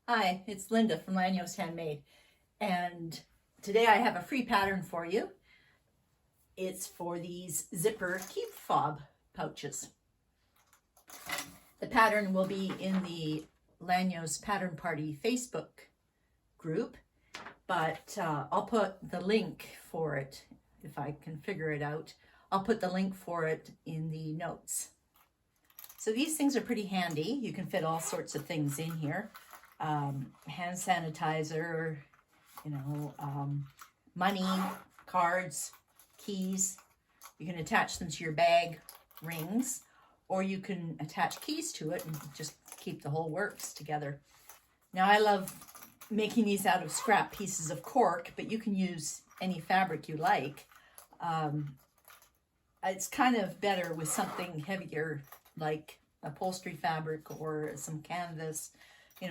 Hi, it's Linda from Lányos Handmade, and today I have a free pattern for you. It's for these zipper Key Fob pouches. The pattern will be in the Lányos Pattern Party Facebook group, but I'll put the link for it, if I can figure it out. I'll put the link for it in the notes. So these things are pretty handy. You can fit all sorts of things in here. Hand sanitizer, money, cards, keys. You can attach them to your bag, rings, or you can attach keys to it and just keep the whole works together. Now I love making these out of scrap pieces of cork, but you can use any fabric you like. It's kind of better with something heavier like upholstery fabric or some canvas,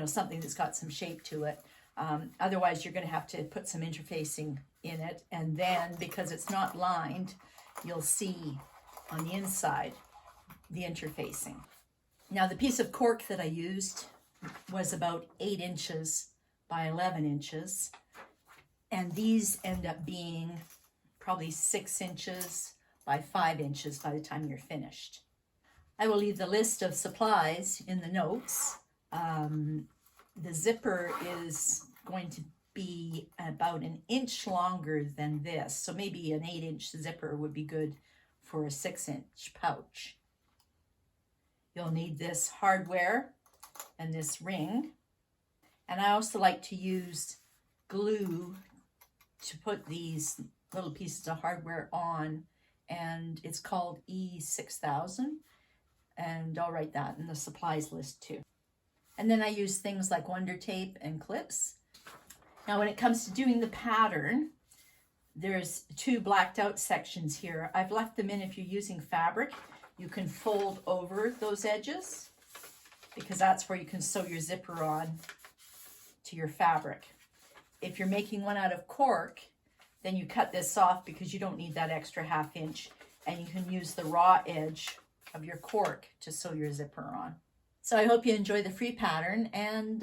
something that's got some shape to it. Otherwise, you're going to have to put some interfacing in it. And then, because it's not lined, you'll see on the inside the interfacing. Now, the piece of cork that I used was about 8 inches by 11 inches. And these end up being probably 6 inches by 5 inches by the time you're finished. I will leave the list of supplies in the notes. The zipper is going to be about 1 inch longer than this. So maybe an 8-inch zipper would be good for a 6-inch pouch. You'll need this hardware and this ring. And I also like to use glue to put these little pieces of hardware on. And it's called E6000. And I'll write that in the supplies list too. And then I use things like Wonder Tape and clips. Now when it comes to doing the pattern, there's 2 blacked out sections here. I've left them in. If you're using fabric, you can fold over those edges because that's where you can sew your zipper on to your fabric. If you're making one out of cork, then you cut this off because you don't need that extra 1/2 inch, and you can use the raw edge of your cork to sew your zipper on. So I hope you enjoy the free pattern and,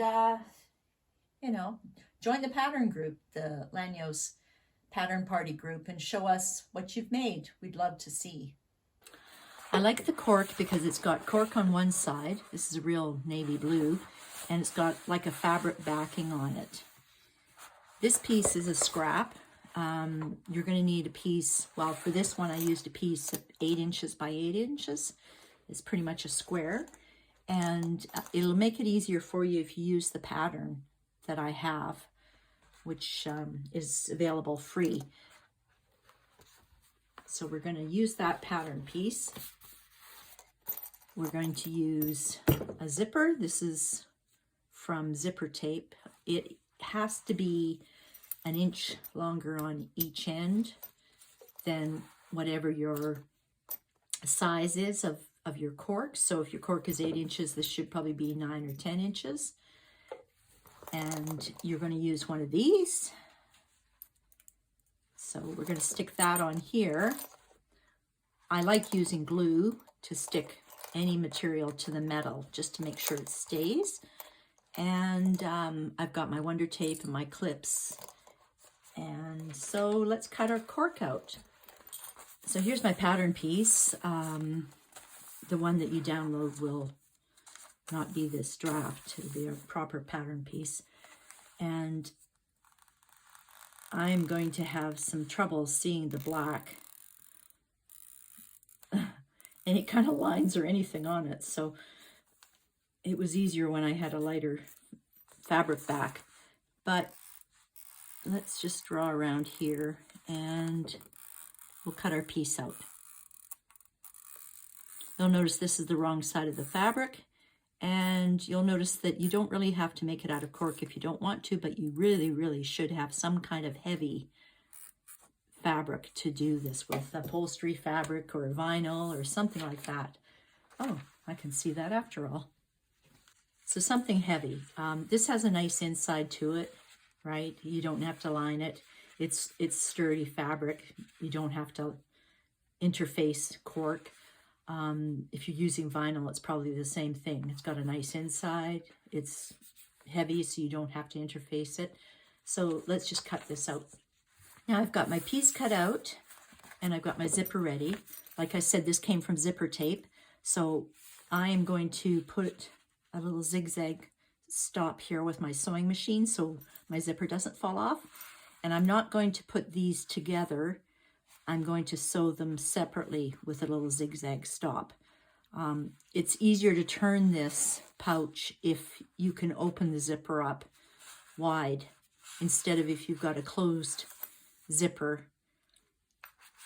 join the pattern group, the Lányos Pattern Party group, and show us what you've made. We'd love to see. I like the cork because it's got cork on one side. This is a real navy blue, and it's got like a fabric backing on it. This piece is a scrap. You're going to need a piece, well, for this one I used a piece of 8 inches by 8 inches. It's pretty much a square, and it'll make it easier for you if you use the pattern that I have, which is available free. So we're going to use that pattern piece. We're going to use a zipper. This is from Zipper Tape. It has to be 1 inch longer on each end than whatever your size is of your cork. So if your cork is 8 inches, this should probably be 9 or 10 inches. And you're going to use one of these. So we're going to stick that on here. I like using glue to stick any material to the metal just to make sure it stays. And I've got my Wonder Tape and my clips. And so let's cut our cork out. So here's my pattern piece. The one that you download will not be this draft. It'll be a proper pattern piece. And I'm going to have some trouble seeing the black. Any kind of lines or anything on it. So it was easier when I had a lighter fabric back. But let's just draw around here and we'll cut our piece out. You'll notice this is the wrong side of the fabric, and you'll notice that you don't really have to make it out of cork if you don't want to, but you really, really should have some kind of heavy fabric to do this with, upholstery fabric or vinyl or something like that. Oh, I can see that after all. So something heavy. This has a nice inside to it, right? You don't have to line it. It's sturdy fabric. You don't have to interface cork. If you're using vinyl, it's probably the same thing. It's got a nice inside. It's heavy so you don't have to interface it. So let's just cut this out. Now I've got my piece cut out and I've got my zipper ready. Like I said, this came from zipper tape. So I am going to put a little zigzag stop here with my sewing machine so my zipper doesn't fall off. And I'm not going to put these together. I'm going to sew them separately with a little zigzag stop. It's easier to turn this pouch if you can open the zipper up wide instead of if you've got a closed zipper.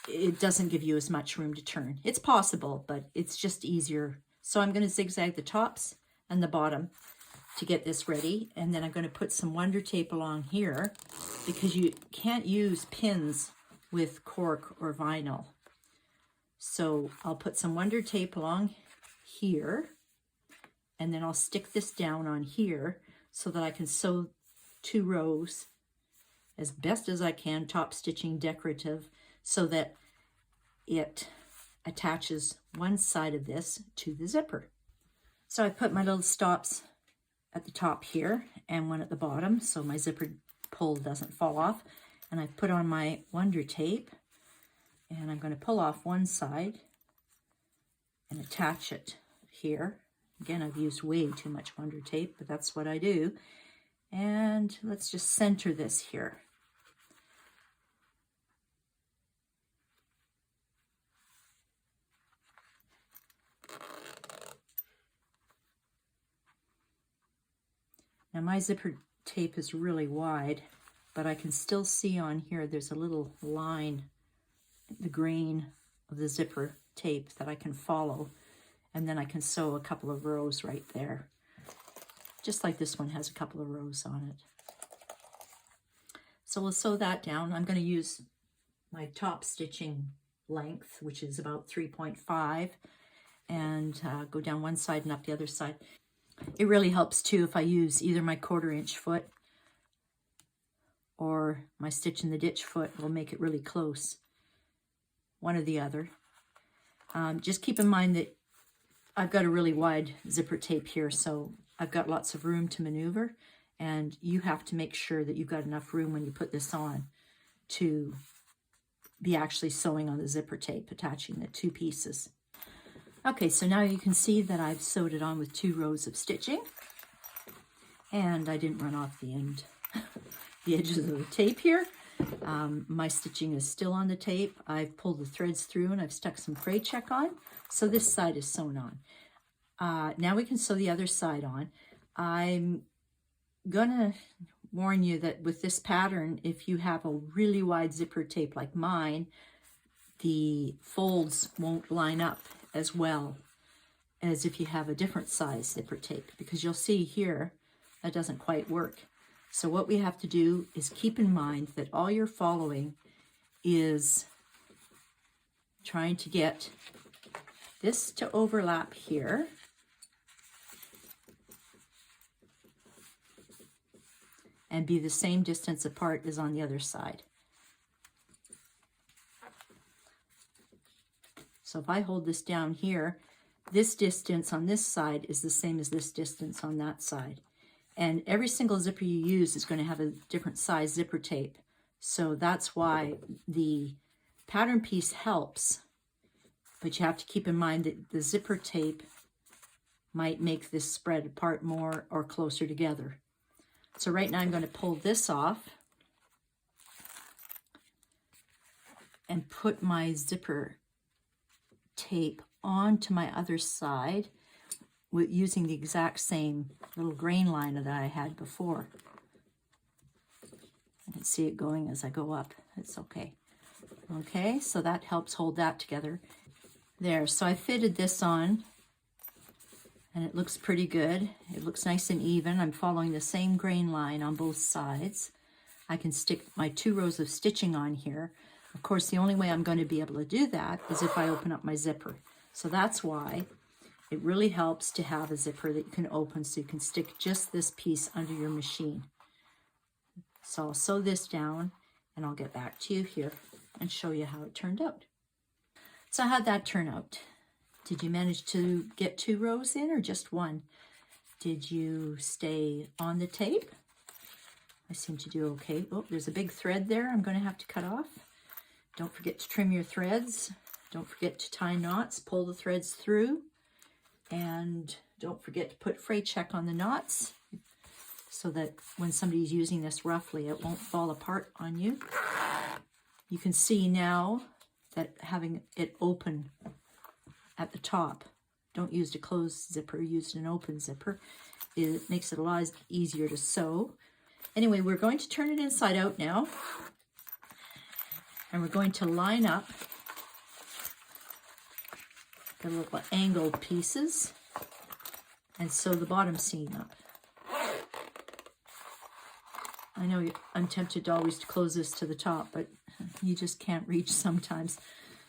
It doesn't give you as much room to turn. It's possible, but it's just easier. So I'm going to zigzag the tops and the bottom to get this ready. And then I'm going to put some Wonder Tape along here because you can't use pins with cork or vinyl. So I'll put some Wonder Tape along here and then I'll stick this down on here so that I can sew 2 rows as best as I can, top stitching decorative, so that it attaches one side of this to the zipper. So I put my little stops at the top here and one at the bottom so my zipper pull doesn't fall off. And I put on my Wonder Tape and I'm going to pull off one side and attach it here. Again, I've used way too much Wonder Tape, but that's what I do. And let's just center this here. Now my zipper tape is really wide, but I can still see on here there's a little line, the grain of the zipper tape that I can follow, and then I can sew a couple of rows right there. Just like this one has a couple of rows on it. So we'll sew that down. I'm going to use my top stitching length, which is about 3.5, and go down one side and up the other side. It really helps too if I use either my 1/4 inch foot or my stitch in the ditch foot. Will make it really close, one or the other. Just keep in mind that I've got a really wide zipper tape here, so I've got lots of room to maneuver, and you have to make sure that you've got enough room when you put this on to be actually sewing on the zipper tape, attaching the 2 pieces. Okay, so now you can see that I've sewed it on with 2 rows of stitching, and I didn't run off the end, the edges of the tape here. My stitching is still on the tape. I've pulled the threads through and I've stuck some fray check on, so this side is sewn on. Now we can sew the other side on. I'm gonna warn you that with this pattern, if you have a really wide zipper tape like mine, the folds won't line up as well as if you have a different size zipper tape, because you'll see here that doesn't quite work. So what we have to do is keep in mind that all you're following is trying to get this to overlap here, and be the same distance apart as on the other side. So if I hold this down here, this distance on this side is the same as this distance on that side. And every single zipper you use is going to have a different size zipper tape. So that's why the pattern piece helps, but you have to keep in mind that the zipper tape might make this spread apart more or closer together. So right now I'm going to pull this off and put my zipper tape onto my other side with using the exact same little grain line that I had before. I can see it going as I go up. It's okay. Okay, so that helps hold that together. There, so I fitted this on and it looks pretty good. It looks nice and even. I'm following the same grain line on both sides. I can stick my 2 rows of stitching on here. Of course, the only way I'm going to be able to do that is if I open up my zipper. So that's why it really helps to have a zipper that you can open so you can stick just this piece under your machine. So I'll sew this down and I'll get back to you here and show you how it turned out. So how'd that turn out? Did you manage to get 2 rows in or just 1? Did you stay on the tape? I seem to do okay. Oh, there's a big thread there I'm going to have to cut off. Don't forget to trim your threads. Don't forget to tie knots, pull the threads through, and don't forget to put fray check on the knots so that when somebody's using this roughly, it won't fall apart on you. You can see now that having it open at the top, don't use a closed zipper, use an open zipper. It makes it a lot easier to sew. Anyway, we're going to turn it inside out now, and we're going to line up the little angled pieces and sew the bottom seam up. I know I'm tempted always to close this to the top, but you just can't reach sometimes.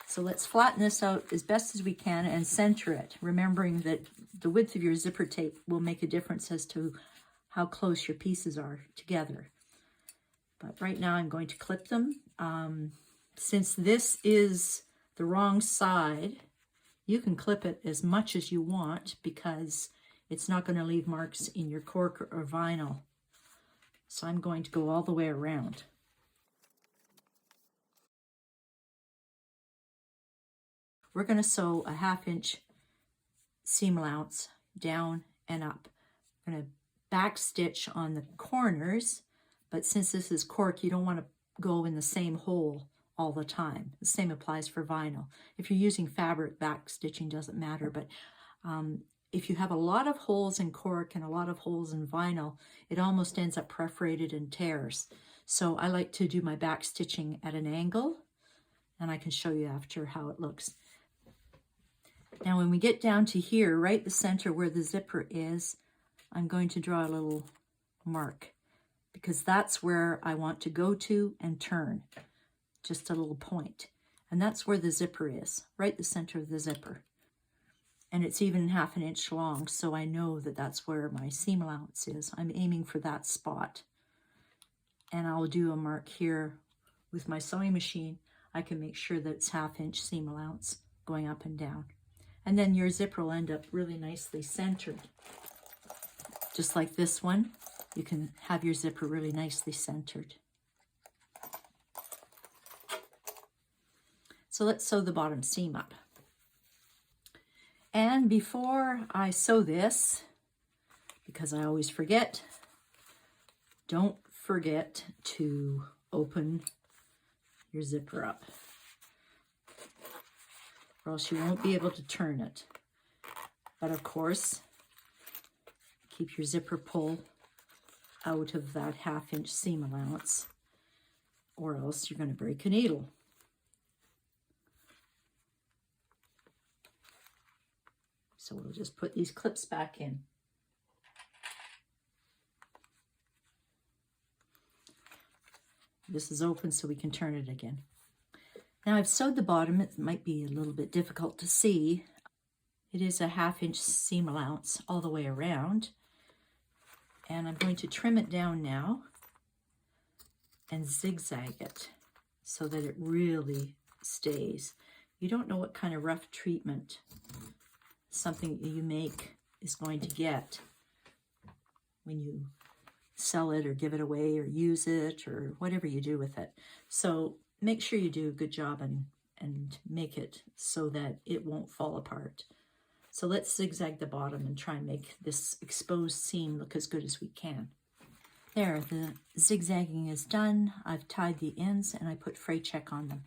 So let's flatten this out as best as we can and center it, remembering that the width of your zipper tape will make a difference as to how close your pieces are together. But right now I'm going to clip them. Since this is the wrong side, you can clip it as much as you want because it's not going to leave marks in your cork or vinyl. So I'm going to go all the way around. We're going to sew a 1/2 inch seam allowance down and up. We're going to back stitch on the corners, but since this is cork, you don't want to go in the same hole all the time. The same applies for vinyl. If you're using fabric, back stitching doesn't matter, but if you have a lot of holes in cork and a lot of holes in vinyl, it almost ends up perforated and tears. So I like to do my back stitching at an angle, and I can show you after how it looks. Now when we get down to here, right the center where the zipper is, I'm going to draw a little mark because that's where I want to go to and turn. Just a little point. And that's where the zipper is, right the center of the zipper. And it's even 1/2 inch long, so I know that that's where my seam allowance is. I'm aiming for that spot. And I'll do a mark here with my sewing machine. I can make sure that it's 1/2 inch seam allowance going up and down. And then your zipper will end up really nicely centered. Just like this one, you can have your zipper really nicely centered. So let's sew the bottom seam up. And before I sew this, because I always forget, don't forget to open your zipper up, or else you won't be able to turn it. But of course, keep your zipper pull out of that 1/2 inch seam allowance, or else you're going to break a needle. So we'll just put these clips back in. This is open so we can turn it again. Now I've sewed the bottom. It might be a little bit difficult to see. It is a 1/2 inch seam allowance all the way around. And I'm going to trim it down now and zigzag it so that it really stays. You don't know what kind of rough treatment something you make is going to get when you sell it or give it away or use it or whatever you do with it. So make sure you do a good job and make it so that it won't fall apart. So let's zigzag the bottom and try and make this exposed seam look as good as we can. There, the zigzagging is done. I've tied the ends and I put fray check on them.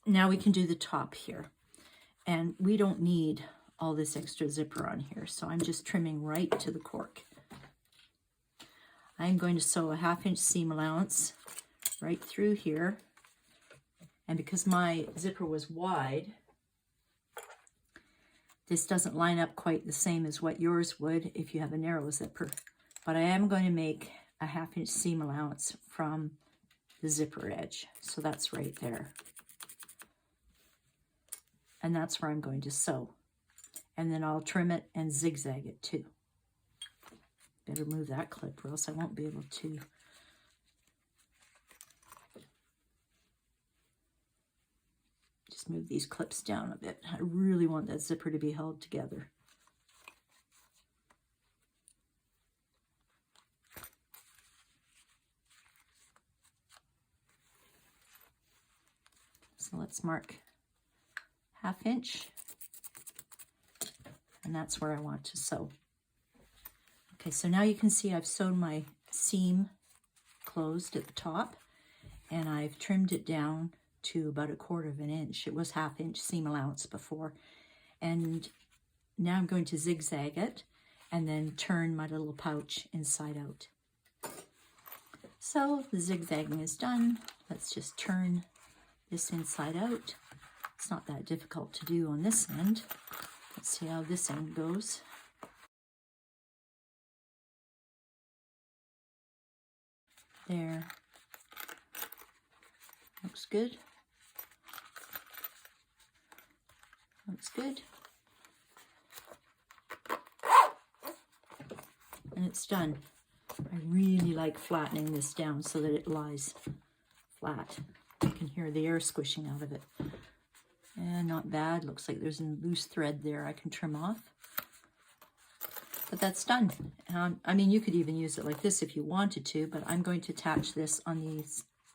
Now we can do the top here. And we don't need all this extra zipper on here, so I'm just trimming right to the cork. I'm going to sew a 1/2 inch seam allowance right through here, and because my zipper was wide, this doesn't line up quite the same as what yours would if you have a narrow zipper, but I am going to make a 1/2 inch seam allowance from the zipper edge, so that's right there. And that's where I'm going to sew. And then I'll trim it and zigzag it too. Better move that clip or else I won't be able to. Just move these clips down a bit. I really want that zipper to be held together. So let's mark 1/2 inch, and that's where I want to sew. Okay, so now you can see I've sewed my seam closed at the top, and I've trimmed it down to about 1/4 inch. It was 1/2 inch seam allowance before. And now I'm going to zigzag it and then turn my little pouch inside out. So the zigzagging is done. Let's just turn this inside out. It's not that difficult to do on this end. Let's see how this end goes. There. Looks good. Looks good. And it's done. I really like flattening this down so that it lies flat. You can hear the air squishing out of it. And not bad. Looks like there's a loose thread there I can trim off. But that's done. I mean, you could even use it like this if you wanted to, but I'm going to attach this on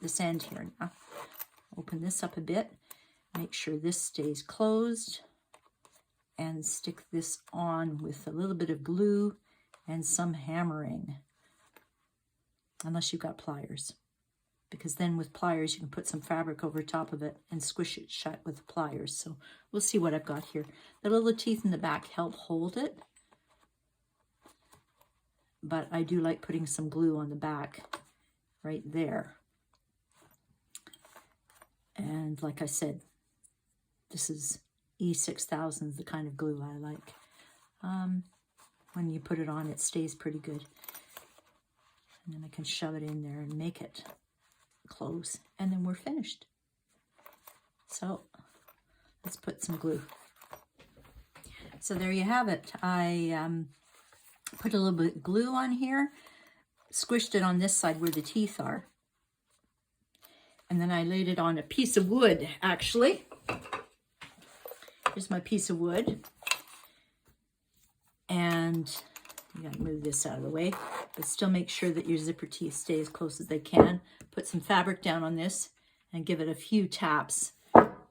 this end here now. Open this up a bit. Make sure this stays closed. And stick this on with a little bit of glue and some hammering. Unless you've got pliers. Because then with pliers you can put some fabric over top of it and squish it shut with pliers. So we'll see what I've got here. The little teeth in the back help hold it. But I do like putting some glue on the back right there. And like I said, this is E6000, the kind of glue I like. When you put it on, it stays pretty good. And then I can shove it in there and make it close. And then we're finished. So let's put some glue. So there you have it. I put a little bit of glue on here, squished it on this side where the teeth are. And then I laid it on a piece of wood, actually. Here's my piece of wood. And you gotta move this out of the way, but still make sure that your zipper teeth stay as close as they can. Put some fabric down on this and give it a few taps,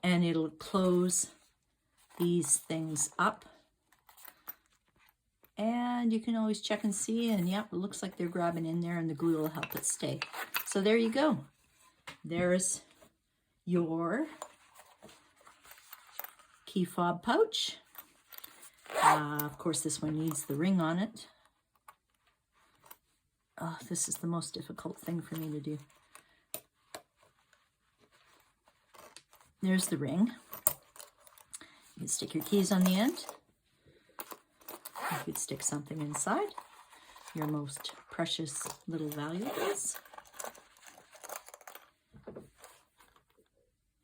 and it'll close these things up. And you can always check and see, and yep, it looks like they're grabbing in there, and the glue will help it stay. So there you go. There's your Key Fob Pouch. Of course, this one needs the ring on it. Oh, this is the most difficult thing for me to do. There's the ring. You can stick your keys on the end. You could stick something inside. Your most precious little valuables.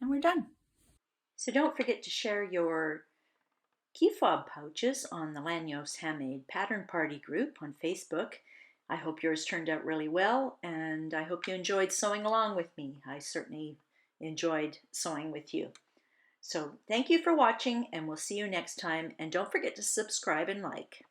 And we're done. So don't forget to share your Key Fob pouches on the Lányos Handmade Pattern Party group on Facebook. I hope yours turned out really well, and I hope you enjoyed sewing along with me. I certainly enjoyed sewing with you. So thank you for watching, and we'll see you next time. And don't forget to subscribe and like.